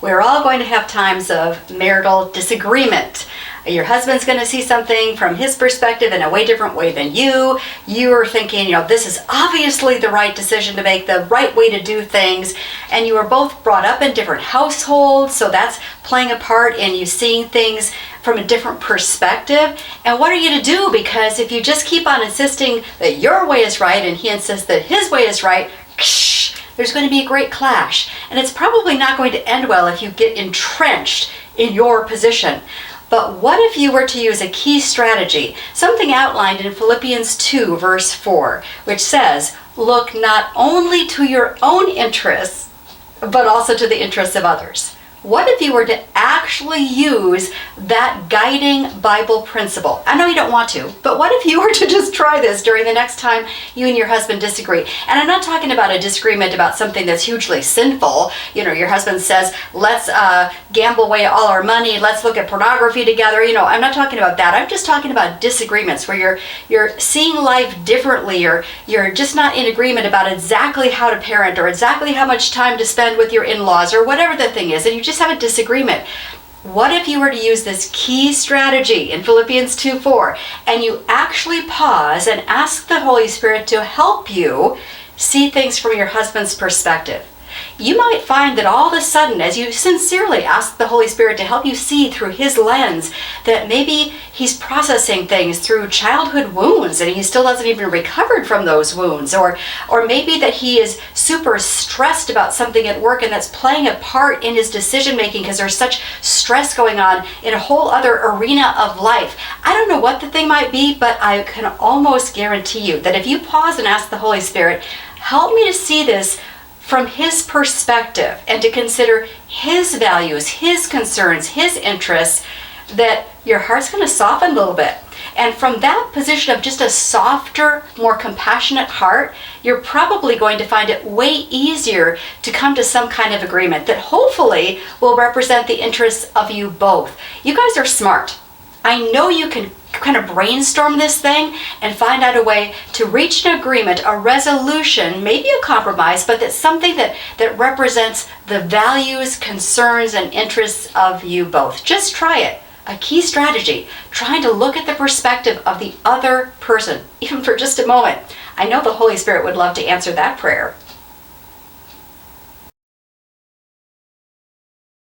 We're all going to have times of marital disagreement. Your husband's going to see something from his perspective in a way different way than you. You're thinking, this is obviously the right decision to make, the right way to do things. And you are both brought up in different households, so that's playing a part in you seeing things from a different perspective. And what are you to do? Because if you just keep on insisting that your way is right and he insists that his way is right, there's going to be a great clash. And it's probably not going to end well if you get entrenched in your position. But what if you were to use a key strategy, something outlined in Philippians 2, verse 4, which says, look not only to your own interests, but also to the interests of others. What if you were to actually use that guiding Bible principle? I know you don't want to, but what if you were to just try this during the next time you and your husband disagree? And I'm not talking about a disagreement about something that's hugely sinful. Your husband says, let's gamble away all our money, let's look at pornography together. I'm not talking about that. I'm just talking about disagreements where you're seeing life differently, or you're just not in agreement about exactly how to parent or exactly how much time to spend with your in-laws or whatever the thing is, and you just have a disagreement. What if you were to use this key strategy in Philippians 2:4 and you actually pause and ask the Holy Spirit to help you see things from your husband's perspective? You might find that all of a sudden, as you sincerely ask the Holy Spirit to help you see through his lens, that maybe he's processing things through childhood wounds and he still hasn't even recovered from those wounds, or maybe that he is super stressed about something at work and that's playing a part in his decision making because there's such stress going on in a whole other arena of life. I don't know what the thing might be, but I can almost guarantee you that if you pause and ask the Holy Spirit, help me to see this from his perspective and to consider his values, his concerns, his interests, that your heart's going to soften a little bit. And from that position of just a softer, more compassionate heart, you're probably going to find it way easier to come to some kind of agreement that hopefully will represent the interests of you both. You guys are smart. I know you can kind of brainstorm this thing and find out a way to reach an agreement, a resolution, maybe a compromise, but that's something that represents the values, concerns, and interests of you both. Just try it. A key strategy, trying to look at the perspective of the other person, even for just a moment. I know the Holy Spirit would love to answer that prayer.